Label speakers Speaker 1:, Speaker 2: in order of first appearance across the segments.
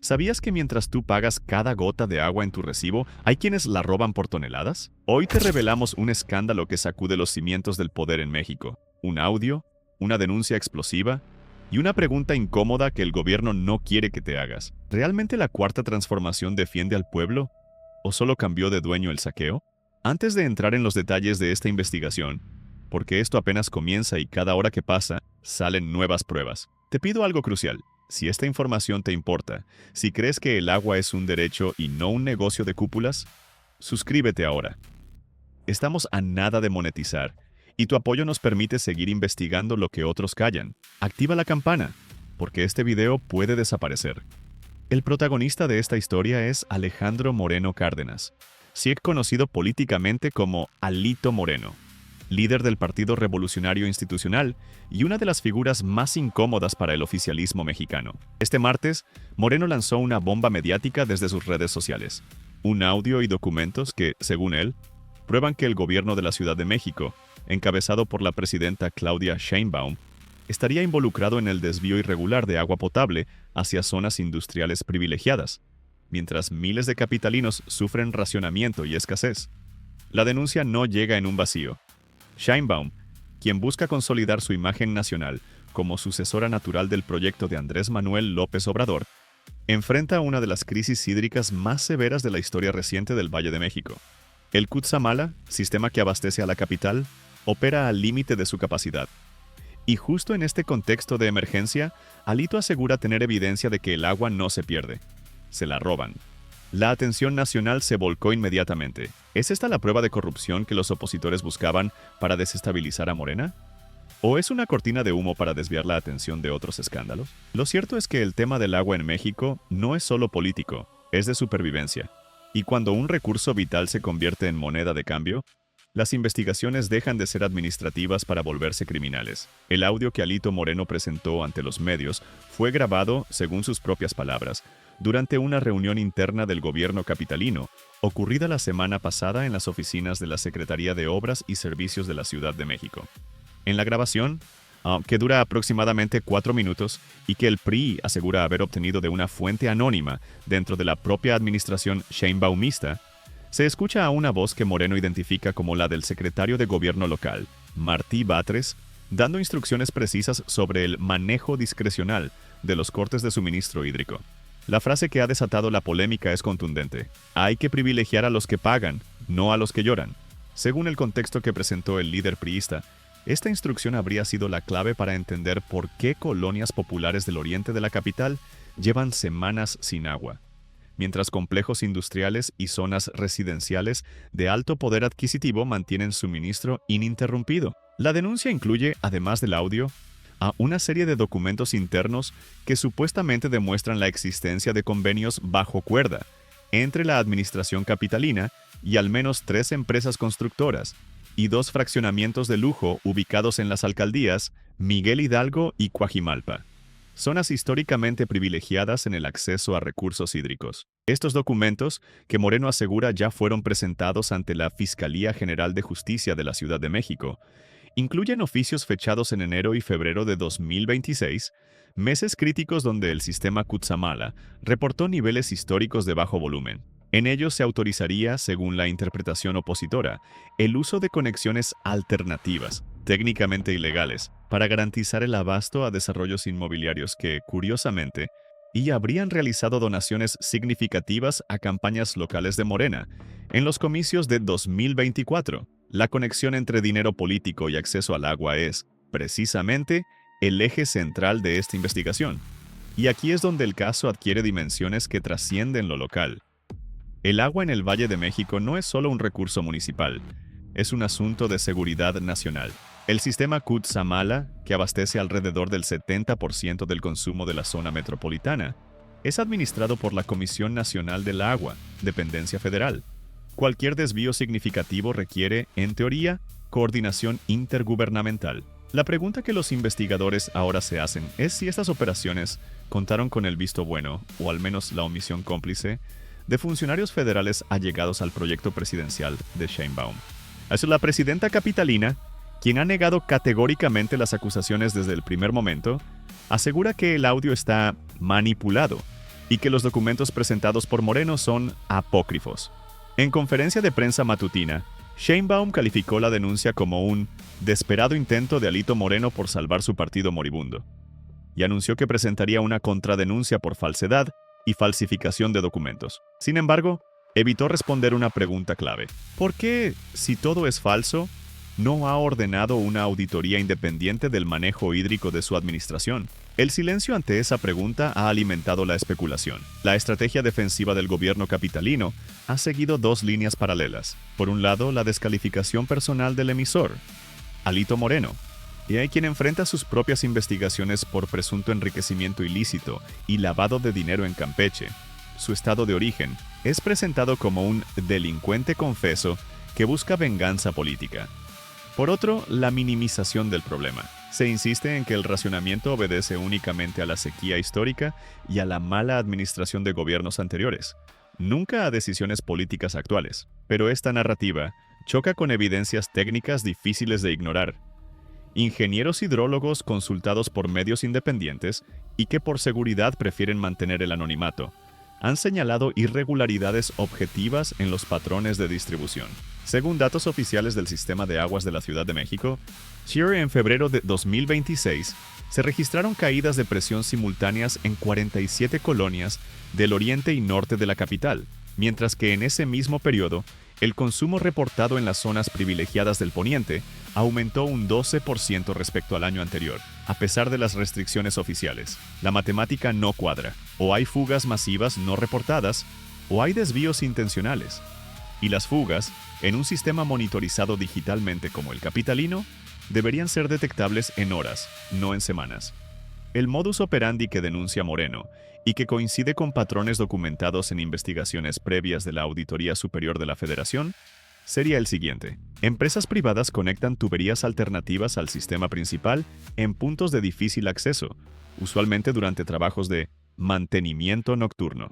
Speaker 1: ¿Sabías que mientras tú pagas cada gota de agua en tu recibo, hay quienes la roban por toneladas? Hoy te revelamos un escándalo que sacude los cimientos del poder en México. Un audio, una denuncia explosiva y una pregunta incómoda que el gobierno no quiere que te hagas. ¿Realmente la Cuarta Transformación defiende al pueblo? ¿O solo cambió de dueño el saqueo? Antes de entrar en los detalles de esta investigación, porque esto apenas comienza y cada hora que pasa, salen nuevas pruebas, te pido algo crucial. Si esta información te importa, si crees que el agua es un derecho y no un negocio de cúpulas, suscríbete ahora. Estamos a nada de monetizar, y tu apoyo nos permite seguir investigando lo que otros callan. Activa la campana, porque este video puede desaparecer. El protagonista de esta historia es Alejandro Moreno Cárdenas, siempre conocido políticamente como Alito Moreno, líder del Partido Revolucionario Institucional y una de las figuras más incómodas para el oficialismo mexicano. Este martes, Moreno lanzó una bomba mediática desde sus redes sociales, un audio y documentos que, según él, prueban que el gobierno de la Ciudad de México, encabezado por la presidenta Claudia Sheinbaum, estaría involucrado en el desvío irregular de agua potable hacia zonas industriales privilegiadas, mientras miles de capitalinos sufren racionamiento y escasez. La denuncia no llega en un vacío. Sheinbaum, quien busca consolidar su imagen nacional como sucesora natural del proyecto de Andrés Manuel López Obrador, enfrenta una de las crisis hídricas más severas de la historia reciente del Valle de México. El Cutzamala, sistema que abastece a la capital, opera al límite de su capacidad. Y justo en este contexto de emergencia, Alito asegura tener evidencia de que el agua no se pierde, se la roban. La atención nacional se volcó inmediatamente. ¿Es esta la prueba de corrupción que los opositores buscaban para desestabilizar a Morena? ¿O es una cortina de humo para desviar la atención de otros escándalos? Lo cierto es que el tema del agua en México no es solo político, es de supervivencia. Y cuando un recurso vital se convierte en moneda de cambio, las investigaciones dejan de ser administrativas para volverse criminales. El audio que Alito Moreno presentó ante los medios fue grabado, según sus propias palabras, durante una reunión interna del gobierno capitalino, ocurrida la semana pasada en las oficinas de la Secretaría de Obras y Servicios de la Ciudad de México. En la grabación, que dura aproximadamente 4 minutos y que el PRI asegura haber obtenido de una fuente anónima dentro de la propia administración sheinbaumista, se escucha a una voz que Moreno identifica como la del secretario de Gobierno local, Martí Batres, dando instrucciones precisas sobre el manejo discrecional de los cortes de suministro hídrico. La frase que ha desatado la polémica es contundente. Hay que privilegiar a los que pagan, no a los que lloran. Según el contexto que presentó el líder priista, esta instrucción habría sido la clave para entender por qué colonias populares del oriente de la capital llevan semanas sin agua, mientras complejos industriales y zonas residenciales de alto poder adquisitivo mantienen suministro ininterrumpido. La denuncia incluye, además del audio, a una serie de documentos internos que supuestamente demuestran la existencia de convenios bajo cuerda entre la administración capitalina y al menos 3 empresas constructoras y 2 fraccionamientos de lujo ubicados en las alcaldías Miguel Hidalgo y Coajimalpa, zonas históricamente privilegiadas en el acceso a recursos hídricos. Estos documentos, que Moreno asegura ya fueron presentados ante la Fiscalía General de Justicia de la Ciudad de México, incluyen oficios fechados en enero y febrero de 2026, meses críticos donde el sistema Cutzamala reportó niveles históricos de bajo volumen. En ellos se autorizaría, según la interpretación opositora, el uso de conexiones alternativas, técnicamente ilegales, para garantizar el abasto a desarrollos inmobiliarios que, curiosamente, habrían realizado donaciones significativas a campañas locales de Morena en los comicios de 2024. La conexión entre dinero político y acceso al agua es, precisamente, el eje central de esta investigación. Y aquí es donde el caso adquiere dimensiones que trascienden lo local. El agua en el Valle de México no es solo un recurso municipal, es un asunto de seguridad nacional. El sistema Cutzamala, que abastece alrededor del 70% del consumo de la zona metropolitana, es administrado por la Comisión Nacional del Agua, dependencia federal. Cualquier desvío significativo requiere, en teoría, coordinación intergubernamental. La pregunta que los investigadores ahora se hacen es si estas operaciones contaron con el visto bueno, o al menos la omisión cómplice, de funcionarios federales allegados al proyecto presidencial de Sheinbaum. Es la presidenta capitalina, quien ha negado categóricamente las acusaciones desde el primer momento, asegura que el audio está manipulado y que los documentos presentados por Moreno son apócrifos. En conferencia de prensa matutina, Sheinbaum calificó la denuncia como un desesperado intento de Alito Moreno por salvar su partido moribundo, y anunció que presentaría una contradenuncia por falsedad y falsificación de documentos. Sin embargo, evitó responder una pregunta clave. ¿Por qué, si todo es falso, no ha ordenado una auditoría independiente del manejo hídrico de su administración? El silencio ante esa pregunta ha alimentado la especulación. La estrategia defensiva del gobierno capitalino ha seguido dos líneas paralelas. Por un lado, la descalificación personal del emisor, Alito Moreno, y hay quien enfrenta sus propias investigaciones por presunto enriquecimiento ilícito y lavado de dinero en Campeche. Su estado de origen es presentado como un delincuente confeso que busca venganza política. Por otro, la minimización del problema. Se insiste en que el racionamiento obedece únicamente a la sequía histórica y a la mala administración de gobiernos anteriores, nunca a decisiones políticas actuales. Pero esta narrativa choca con evidencias técnicas difíciles de ignorar. Ingenieros hidrólogos consultados por medios independientes y que por seguridad prefieren mantener el anonimato, han señalado irregularidades objetivas en los patrones de distribución. Según datos oficiales del Sistema de Aguas de la Ciudad de México, en febrero de 2026 se registraron caídas de presión simultáneas en 47 colonias del oriente y norte de la capital, mientras que en ese mismo periodo, el consumo reportado en las zonas privilegiadas del poniente aumentó un 12% respecto al año anterior, a pesar de las restricciones oficiales. La matemática no cuadra, o hay fugas masivas no reportadas, o hay desvíos intencionales. Y las fugas, en un sistema monitorizado digitalmente como el capitalino, deberían ser detectables en horas, no en semanas. El modus operandi que denuncia Moreno, y que coincide con patrones documentados en investigaciones previas de la Auditoría Superior de la Federación, sería el siguiente. Empresas privadas conectan tuberías alternativas al sistema principal en puntos de difícil acceso, usualmente durante trabajos de mantenimiento nocturno.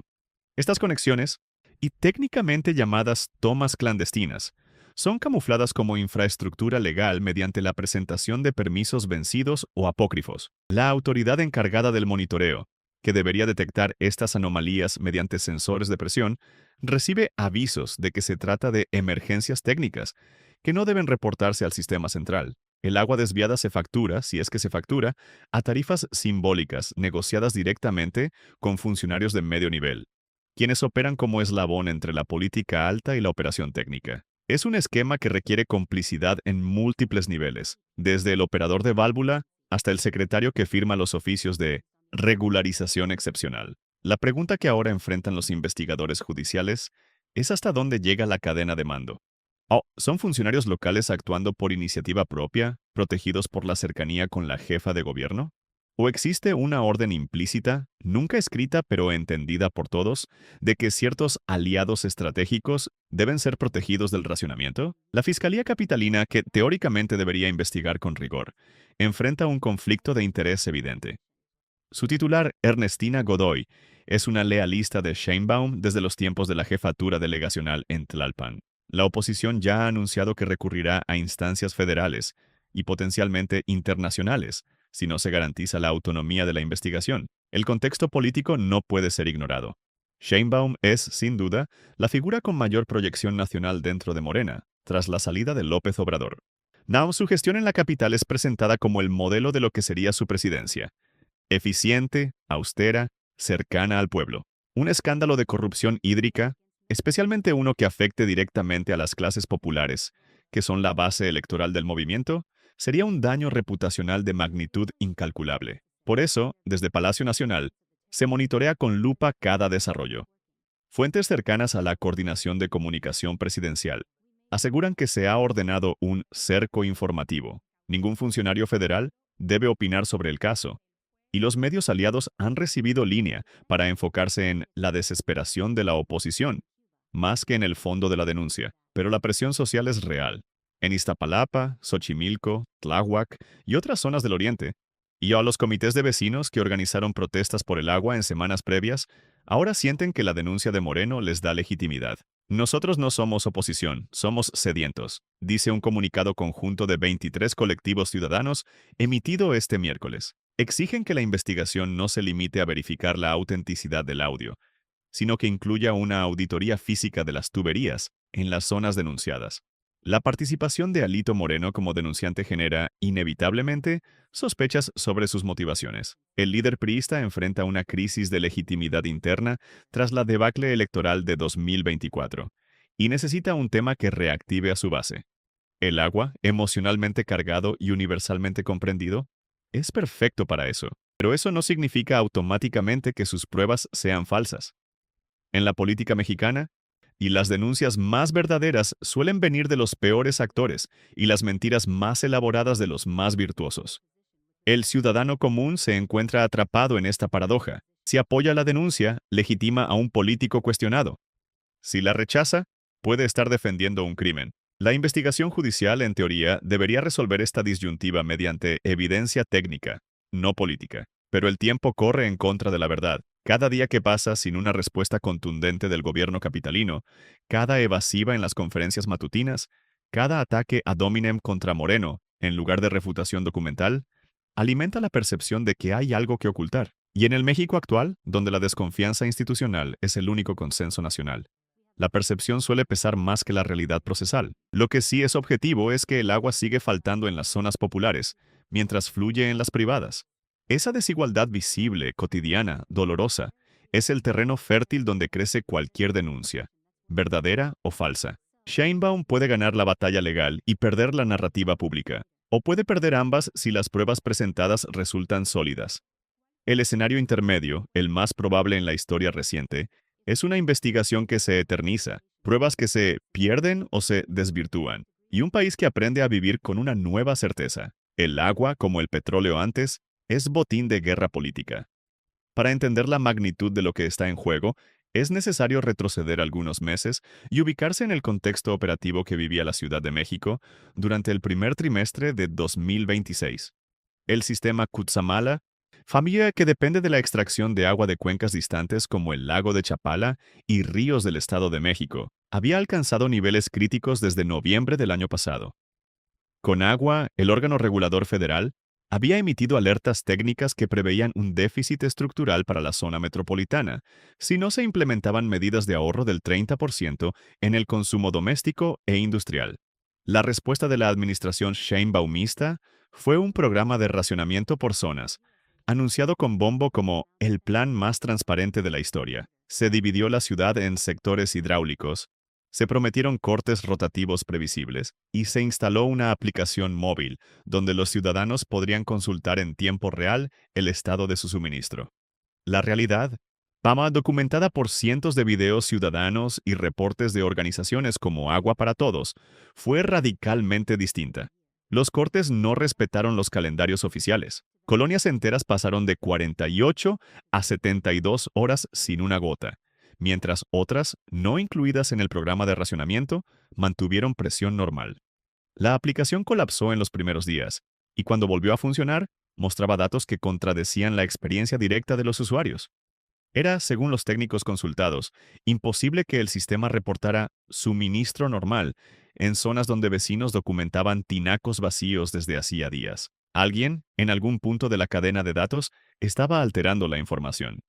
Speaker 1: Estas conexiones, y técnicamente llamadas tomas clandestinas, son camufladas como infraestructura legal mediante la presentación de permisos vencidos o apócrifos. La autoridad encargada del monitoreo, que debería detectar estas anomalías mediante sensores de presión, recibe avisos de que se trata de emergencias técnicas, que no deben reportarse al sistema central. El agua desviada se factura, si es que se factura, a tarifas simbólicas negociadas directamente con funcionarios de medio nivel, quienes operan como eslabón entre la política alta y la operación técnica. Es un esquema que requiere complicidad en múltiples niveles, desde el operador de válvula hasta el secretario que firma los oficios de regularización excepcional. La pregunta que ahora enfrentan los investigadores judiciales es hasta dónde llega la cadena de mando. ¿Son funcionarios locales actuando por iniciativa propia, protegidos por la cercanía con la jefa de gobierno? ¿O existe una orden implícita, nunca escrita pero entendida por todos, de que ciertos aliados estratégicos deben ser protegidos del racionamiento? La Fiscalía Capitalina, que teóricamente debería investigar con rigor, enfrenta un conflicto de interés evidente. Su titular, Ernestina Godoy, es una lealista de Sheinbaum desde los tiempos de la jefatura delegacional en Tlalpan. La oposición ya ha anunciado que recurrirá a instancias federales y potencialmente internacionales si no se garantiza la autonomía de la investigación. El contexto político no puede ser ignorado. Sheinbaum es, sin duda, la figura con mayor proyección nacional dentro de Morena, tras la salida de López Obrador. Su gestión en la capital es presentada como el modelo de lo que sería su presidencia. Eficiente, austera, cercana al pueblo. Un escándalo de corrupción hídrica, especialmente uno que afecte directamente a las clases populares, que son la base electoral del movimiento, sería un daño reputacional de magnitud incalculable. Por eso, desde Palacio Nacional, se monitorea con lupa cada desarrollo. Fuentes cercanas a la Coordinación de Comunicación Presidencial aseguran que se ha ordenado un cerco informativo. Ningún funcionario federal debe opinar sobre el caso, y los medios aliados han recibido línea para enfocarse en la desesperación de la oposición, más que en el fondo de la denuncia. Pero la presión social es real. En Iztapalapa, Xochimilco, Tláhuac y otras zonas del oriente, y a los comités de vecinos que organizaron protestas por el agua en semanas previas, ahora sienten que la denuncia de Moreno les da legitimidad. Nosotros no somos oposición, somos sedientos, dice un comunicado conjunto de 23 colectivos ciudadanos emitido este miércoles. Exigen que la investigación no se limite a verificar la autenticidad del audio, sino que incluya una auditoría física de las tuberías en las zonas denunciadas. La participación de Alito Moreno como denunciante genera, inevitablemente, sospechas sobre sus motivaciones. El líder priista enfrenta una crisis de legitimidad interna tras la debacle electoral de 2024 y necesita un tema que reactive a su base. El agua, emocionalmente cargado y universalmente comprendido, es perfecto para eso, pero eso no significa automáticamente que sus pruebas sean falsas. En la política mexicana, y las denuncias más verdaderas suelen venir de los peores actores y las mentiras más elaboradas de los más virtuosos. El ciudadano común se encuentra atrapado en esta paradoja. Si apoya la denuncia, legitima a un político cuestionado. Si la rechaza, puede estar defendiendo un crimen. La investigación judicial, en teoría, debería resolver esta disyuntiva mediante evidencia técnica, no política. Pero el tiempo corre en contra de la verdad. Cada día que pasa sin una respuesta contundente del gobierno capitalino, cada evasiva en las conferencias matutinas, cada ataque ad hominem contra Moreno, en lugar de refutación documental, alimenta la percepción de que hay algo que ocultar. Y en el México actual, donde la desconfianza institucional es el único consenso nacional, la percepción suele pesar más que la realidad procesal. Lo que sí es objetivo es que el agua sigue faltando en las zonas populares, mientras fluye en las privadas. Esa desigualdad visible, cotidiana, dolorosa, es el terreno fértil donde crece cualquier denuncia, verdadera o falsa. Sheinbaum puede ganar la batalla legal y perder la narrativa pública, o puede perder ambas si las pruebas presentadas resultan sólidas. El escenario intermedio, el más probable en la historia reciente, es una investigación que se eterniza, pruebas que se pierden o se desvirtúan, y un país que aprende a vivir con una nueva certeza. El agua, como el petróleo antes, es botín de guerra política. Para entender la magnitud de lo que está en juego, es necesario retroceder algunos meses y ubicarse en el contexto operativo que vivía la Ciudad de México durante el primer trimestre de 2026. El sistema Cutzamala, familia que depende de la extracción de agua de cuencas distantes como el lago de Chapala y ríos del Estado de México, había alcanzado niveles críticos desde noviembre del año pasado. Conagua, el órgano regulador federal, había emitido alertas técnicas que preveían un déficit estructural para la zona metropolitana si no se implementaban medidas de ahorro del 30% en el consumo doméstico e industrial. La respuesta de la administración Sheinbaumista fue un programa de racionamiento por zonas, anunciado con bombo como el plan más transparente de la historia. Se dividió la ciudad en sectores hidráulicos, se prometieron cortes rotativos previsibles y se instaló una aplicación móvil donde los ciudadanos podrían consultar en tiempo real el estado de su suministro. La realidad, Pama, documentada por cientos de videos ciudadanos y reportes de organizaciones como Agua para Todos, fue radicalmente distinta. Los cortes no respetaron los calendarios oficiales. Colonias enteras pasaron de 48 a 72 horas sin una gota, mientras otras, no incluidas en el programa de racionamiento, mantuvieron presión normal. La aplicación colapsó en los primeros días, y cuando volvió a funcionar, mostraba datos que contradecían la experiencia directa de los usuarios. Era, según los técnicos consultados, imposible que el sistema reportara suministro normal en zonas donde vecinos documentaban tinacos vacíos desde hacía días. Alguien, en algún punto de la cadena de datos, estaba alterando la información.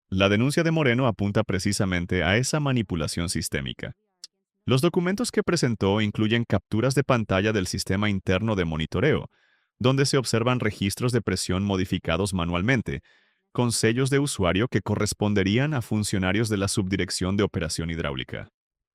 Speaker 1: La denuncia de Moreno apunta precisamente a esa manipulación sistémica. Los documentos que presentó incluyen capturas de pantalla del sistema interno de monitoreo, donde se observan registros de presión modificados manualmente, con sellos de usuario que corresponderían a funcionarios de la Subdirección de Operación Hidráulica.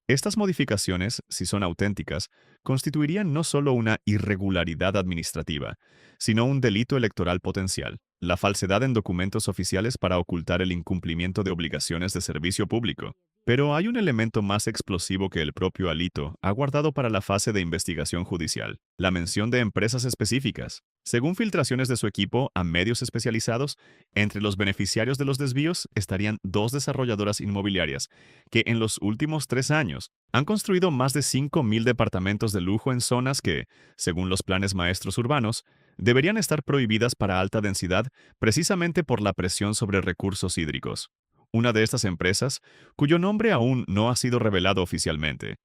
Speaker 1: Estas modificaciones, si son auténticas, constituirían no solo una irregularidad administrativa, sino un delito electoral potencial, la falsedad en documentos oficiales para ocultar el incumplimiento de obligaciones de servicio público. Pero hay un elemento más explosivo que el propio Alito ha guardado para la fase de investigación judicial, la mención de empresas específicas. Según filtraciones de su equipo a medios especializados, entre los beneficiarios de los desvíos estarían dos desarrolladoras inmobiliarias que en los últimos 3 años han construido más de 5.000 departamentos de lujo en zonas que, según los planes maestros urbanos, deberían estar prohibidas para alta densidad precisamente por la presión sobre recursos hídricos. Una de estas empresas, cuyo nombre aún no ha sido revelado oficialmente,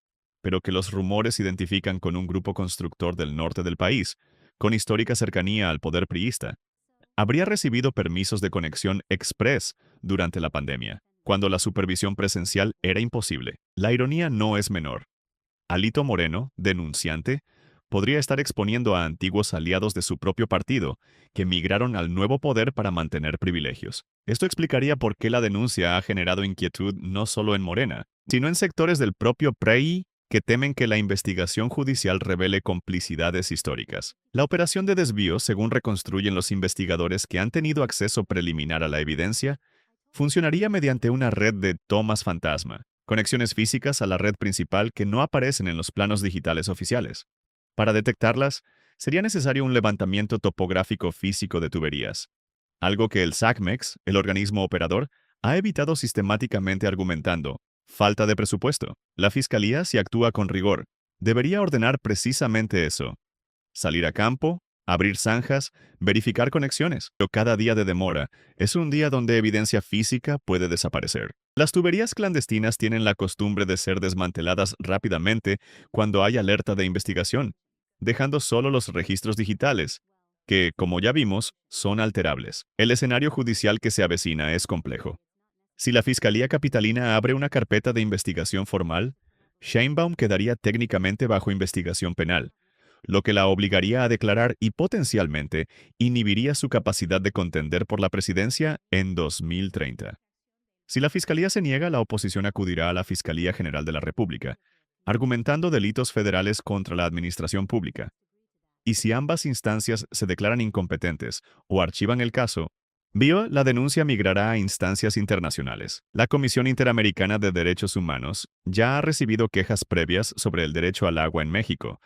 Speaker 1: pero que los rumores identifican con un grupo constructor del norte del país, con histórica cercanía al poder priista, habría recibido permisos de conexión express durante la pandemia, cuando la supervisión presencial era imposible. La ironía no es menor. Alito Moreno, denunciante, podría estar exponiendo a antiguos aliados de su propio partido, que migraron al nuevo poder para mantener privilegios. Esto explicaría por qué la denuncia ha generado inquietud no solo en Morena, sino en sectores del propio PRI que temen que la investigación judicial revele complicidades históricas. La operación de desvío, según reconstruyen los investigadores que han tenido acceso preliminar a la evidencia, funcionaría mediante una red de tomas fantasma, conexiones físicas a la red principal que no aparecen en los planos digitales oficiales. Para detectarlas, sería necesario un levantamiento topográfico físico de tuberías, algo que el SACMEX, el organismo operador, ha evitado sistemáticamente argumentando falta de presupuesto. La Fiscalía, si actúa con rigor, debería ordenar precisamente eso: salir a campo, abrir zanjas, verificar conexiones. Pero cada día de demora es un día donde evidencia física puede desaparecer. Las tuberías clandestinas tienen la costumbre de ser desmanteladas rápidamente cuando hay alerta de investigación, dejando solo los registros digitales, que, como ya vimos, son alterables. El escenario judicial que se avecina es complejo. Si la Fiscalía Capitalina abre una carpeta de investigación formal, Sheinbaum quedaría técnicamente bajo investigación penal, lo que la obligaría a declarar y potencialmente inhibiría su capacidad de contender por la presidencia en 2030. Si la Fiscalía se niega, la oposición acudirá a la Fiscalía General de la República, argumentando delitos federales contra la administración pública. Y si ambas instancias se declaran incompetentes o archivan el caso, la denuncia migrará a instancias internacionales. La Comisión Interamericana de Derechos Humanos ya ha recibido quejas previas sobre el derecho al agua en México,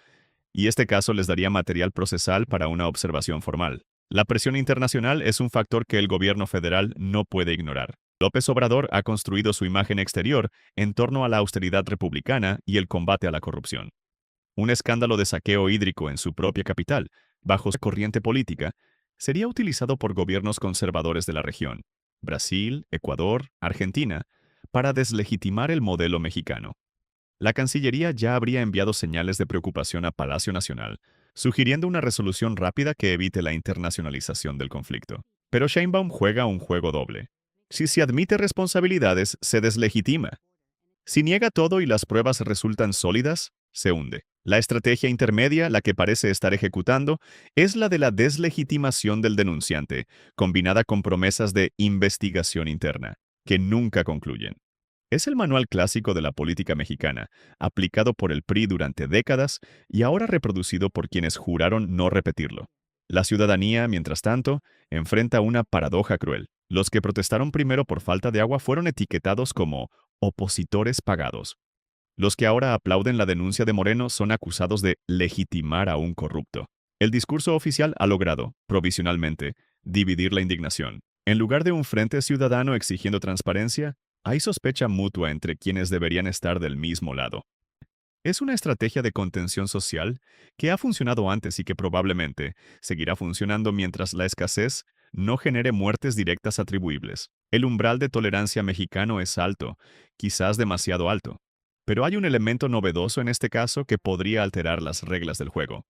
Speaker 1: y este caso les daría material procesal para una observación formal. La presión internacional es un factor que el gobierno federal no puede ignorar. López Obrador ha construido su imagen exterior en torno a la austeridad republicana y el combate a la corrupción. Un escándalo de saqueo hídrico en su propia capital, bajo su corriente política, sería utilizado por gobiernos conservadores de la región, Brasil, Ecuador, Argentina, para deslegitimar el modelo mexicano. La Cancillería ya habría enviado señales de preocupación a Palacio Nacional, sugiriendo una resolución rápida que evite la internacionalización del conflicto. Pero Sheinbaum juega un juego doble. Si se admite responsabilidades, se deslegitima. Si niega todo y las pruebas resultan sólidas, se hunde. La estrategia intermedia, la que parece estar ejecutando, es la de la deslegitimación del denunciante, combinada con promesas de investigación interna, que nunca concluyen. Es el manual clásico de la política mexicana, aplicado por el PRI durante décadas y ahora reproducido por quienes juraron no repetirlo. La ciudadanía, mientras tanto, enfrenta una paradoja cruel. Los que protestaron primero por falta de agua fueron etiquetados como opositores pagados. Los que ahora aplauden la denuncia de Moreno son acusados de legitimar a un corrupto. El discurso oficial ha logrado, provisionalmente, dividir la indignación. En lugar de un frente ciudadano exigiendo transparencia, hay sospecha mutua entre quienes deberían estar del mismo lado. Es una estrategia de contención social que ha funcionado antes y que probablemente seguirá funcionando mientras la escasez no genere muertes directas atribuibles. El umbral de tolerancia mexicano es alto, quizás demasiado alto. Pero hay un elemento novedoso en este caso que podría alterar las reglas del juego: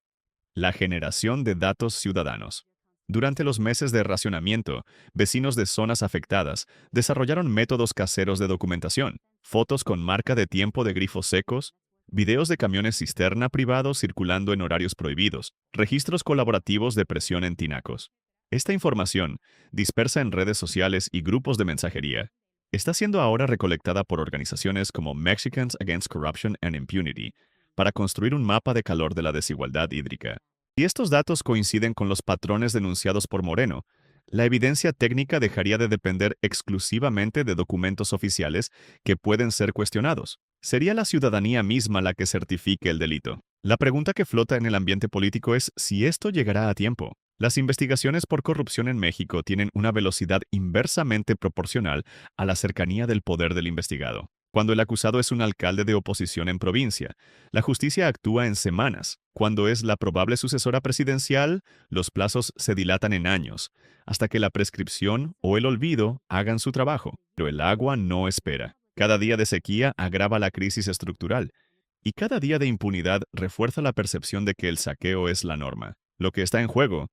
Speaker 1: la generación de datos ciudadanos. Durante los meses de racionamiento, vecinos de zonas afectadas desarrollaron métodos caseros de documentación, fotos con marca de tiempo de grifos secos, videos de camiones cisterna privados circulando en horarios prohibidos, registros colaborativos de presión en tinacos. Esta información, dispersa en redes sociales y grupos de mensajería, está siendo ahora recolectada por organizaciones como Mexicans Against Corruption and Impunity para construir un mapa de calor de la desigualdad hídrica. Si estos datos coinciden con los patrones denunciados por Moreno, la evidencia técnica dejaría de depender exclusivamente de documentos oficiales que pueden ser cuestionados. Sería la ciudadanía misma la que certifique el delito. La pregunta que flota en el ambiente político es si esto llegará a tiempo. Las investigaciones por corrupción en México tienen una velocidad inversamente proporcional a la cercanía del poder del investigado. Cuando el acusado es un alcalde de oposición en provincia, la justicia actúa en semanas. Cuando es la probable sucesora presidencial, los plazos se dilatan en años, hasta que la prescripción o el olvido hagan su trabajo. Pero el agua no espera. Cada día de sequía agrava la crisis estructural, y cada día de impunidad refuerza la percepción de que el saqueo es la norma. Lo que está en juego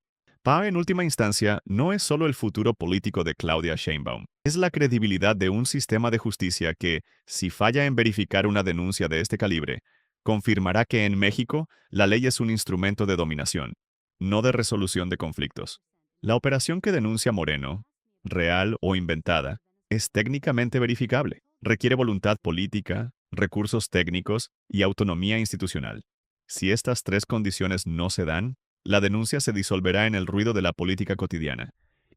Speaker 1: Pa, en última instancia, no es solo el futuro político de Claudia Sheinbaum, es la credibilidad de un sistema de justicia que, si falla en verificar una denuncia de este calibre, confirmará que en México la ley es un instrumento de dominación, no de resolución de conflictos. La operación que denuncia Moreno, real o inventada, es técnicamente verificable. Requiere voluntad política, recursos técnicos y autonomía institucional. Si estas tres condiciones no se dan, la denuncia se disolverá en el ruido de la política cotidiana,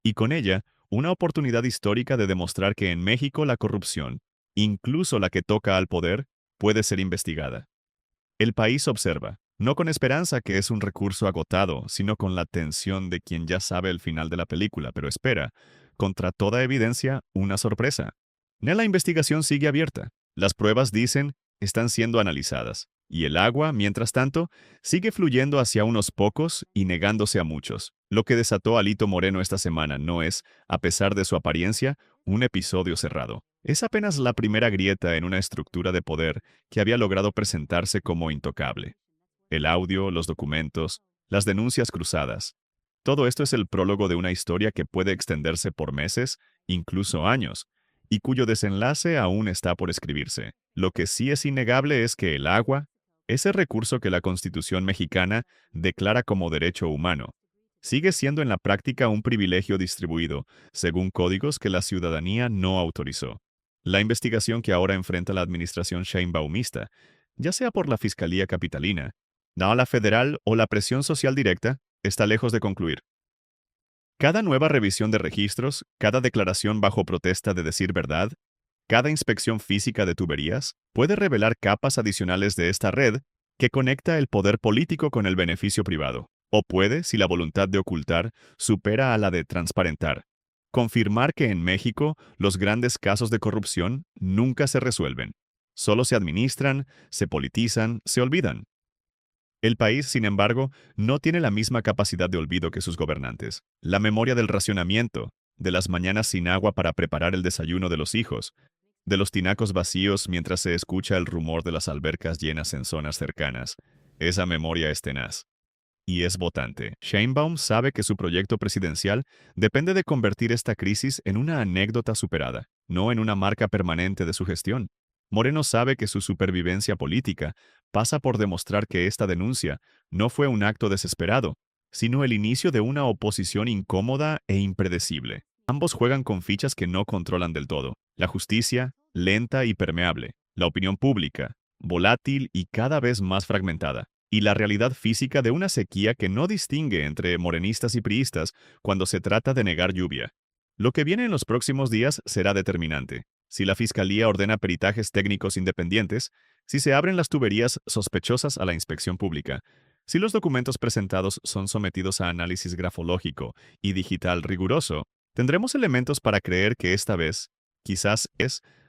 Speaker 1: y con ella, una oportunidad histórica de demostrar que en México la corrupción, incluso la que toca al poder, puede ser investigada. El país observa, no con esperanza que es un recurso agotado, sino con la tensión de quien ya sabe el final de la película, pero espera, contra toda evidencia, una sorpresa. La investigación sigue abierta. Las pruebas dicen están siendo analizadas, y el agua, mientras tanto, sigue fluyendo hacia unos pocos y negándose a muchos. Lo que desató a Alito Moreno esta semana no es, a pesar de su apariencia, un episodio cerrado. Es apenas la primera grieta en una estructura de poder que había logrado presentarse como intocable. El audio, los documentos, las denuncias cruzadas. Todo esto es el prólogo de una historia que puede extenderse por meses, incluso años, y cuyo desenlace aún está por escribirse. Lo que sí es innegable es que el agua, ese recurso que la Constitución mexicana declara como derecho humano, sigue siendo en la práctica un privilegio distribuido, según códigos que la ciudadanía no autorizó. La investigación que ahora enfrenta la administración Sheinbaumista, ya sea por la Fiscalía Capitalina, la federal o la presión social directa, está lejos de concluir. Cada nueva revisión de registros, cada declaración bajo protesta de decir verdad, cada inspección física de tuberías puede revelar capas adicionales de esta red que conecta el poder político con el beneficio privado, o puede, si la voluntad de ocultar supera a la de transparentar, confirmar que en México los grandes casos de corrupción nunca se resuelven, solo se administran, se politizan, se olvidan. El país, sin embargo, no tiene la misma capacidad de olvido que sus gobernantes. La memoria del racionamiento, de las mañanas sin agua para preparar el desayuno de los hijos, de los tinacos vacíos mientras se escucha el rumor de las albercas llenas en zonas cercanas. Esa memoria es tenaz. Y es votante. Sheinbaum sabe que su proyecto presidencial depende de convertir esta crisis en una anécdota superada, no en una marca permanente de su gestión. Moreno sabe que su supervivencia política pasa por demostrar que esta denuncia no fue un acto desesperado, sino el inicio de una oposición incómoda e impredecible. Ambos juegan con fichas que no controlan del todo. La justicia, lenta y permeable. La opinión pública, volátil y cada vez más fragmentada. Y la realidad física de una sequía que no distingue entre morenistas y priistas cuando se trata de negar lluvia. Lo que viene en los próximos días será determinante. Si la Fiscalía ordena peritajes técnicos independientes, si se abren las tuberías sospechosas a la inspección pública, si los documentos presentados son sometidos a análisis grafológico y digital riguroso, tendremos elementos para creer que esta vez,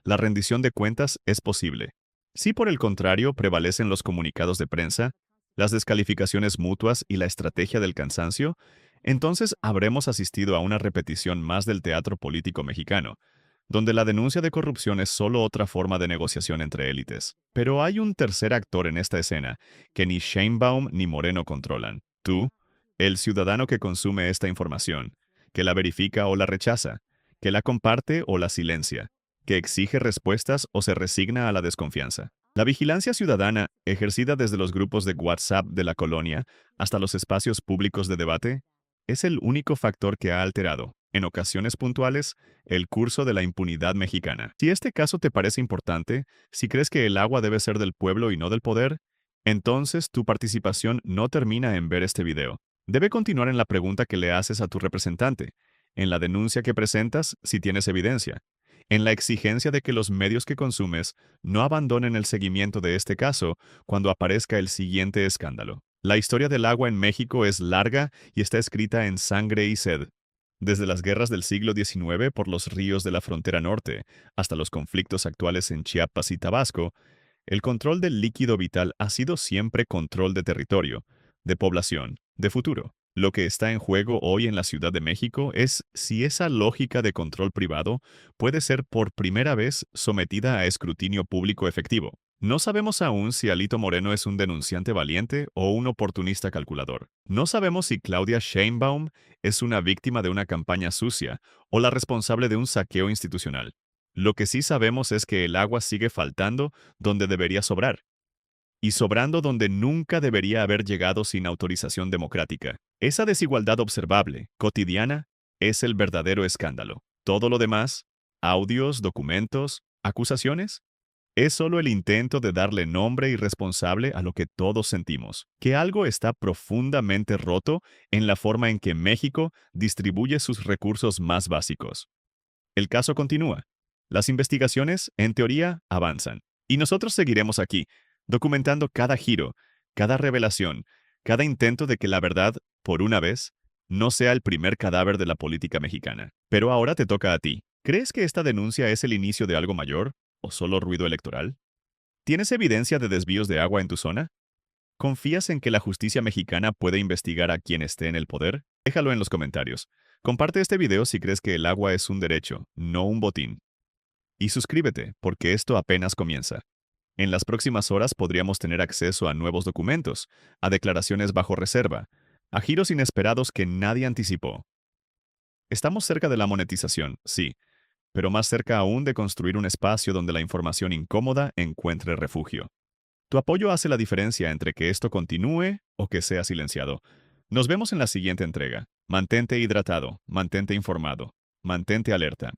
Speaker 1: la rendición de cuentas es posible. Si por el contrario prevalecen los comunicados de prensa, las descalificaciones mutuas y la estrategia del cansancio, entonces habremos asistido a una repetición más del teatro político mexicano, donde la denuncia de corrupción es solo otra forma de negociación entre élites. Pero hay un tercer actor en esta escena que ni Sheinbaum ni Moreno controlan. Tú, el ciudadano que consume esta información, que la verifica o la rechaza, que la comparte o la silencia, que exige respuestas o se resigna a la desconfianza. La vigilancia ciudadana, ejercida desde los grupos de WhatsApp de la colonia hasta los espacios públicos de debate, es el único factor que ha alterado, en ocasiones puntuales, el curso de la impunidad mexicana. Si este caso te parece importante, si crees que el agua debe ser del pueblo y no del poder, entonces tu participación no termina en ver este video. Debe continuar en la pregunta que le haces a tu representante, en la denuncia que presentas si tienes evidencia, en la exigencia de que los medios que consumes no abandonen el seguimiento de este caso cuando aparezca el siguiente escándalo. La historia del agua en México es larga y está escrita en sangre y sed. Desde las guerras del siglo XIX por los ríos de la frontera norte hasta los conflictos actuales en Chiapas y Tabasco, el control del líquido vital ha sido siempre control de territorio, de población, de futuro. Lo que está en juego hoy en la Ciudad de México es si esa lógica de control privado puede ser por primera vez sometida a escrutinio público efectivo. No sabemos aún si Alito Moreno es un denunciante valiente o un oportunista calculador. No sabemos si Claudia Sheinbaum es una víctima de una campaña sucia o la responsable de un saqueo institucional. Lo que sí sabemos es que el agua sigue faltando donde debería sobrar, y sobrando donde nunca debería haber llegado sin autorización democrática. Esa desigualdad observable, cotidiana, es el verdadero escándalo. Todo lo demás, audios, documentos, acusaciones, es solo el intento de darle nombre y responsable a lo que todos sentimos, que algo está profundamente roto en la forma en que México distribuye sus recursos más básicos. El caso continúa. Las investigaciones, en teoría, avanzan. Y nosotros seguiremos aquí, documentando cada giro, cada revelación, cada intento de que la verdad, por una vez, no sea el primer cadáver de la política mexicana. Pero ahora te toca a ti. ¿Crees que esta denuncia es el inicio de algo mayor o solo ruido electoral? ¿Tienes evidencia de desvíos de agua en tu zona? ¿Confías en que la justicia mexicana puede investigar a quien esté en el poder? Déjalo en los comentarios. Comparte este video si crees que el agua es un derecho, no un botín. Y suscríbete, porque esto apenas comienza. En las próximas horas podríamos tener acceso a nuevos documentos, a declaraciones bajo reserva, a giros inesperados que nadie anticipó. Estamos cerca de la monetización, sí, pero más cerca aún de construir un espacio donde la información incómoda encuentre refugio. Tu apoyo hace la diferencia entre que esto continúe o que sea silenciado. Nos vemos en la siguiente entrega. Mantente hidratado, mantente informado, mantente alerta.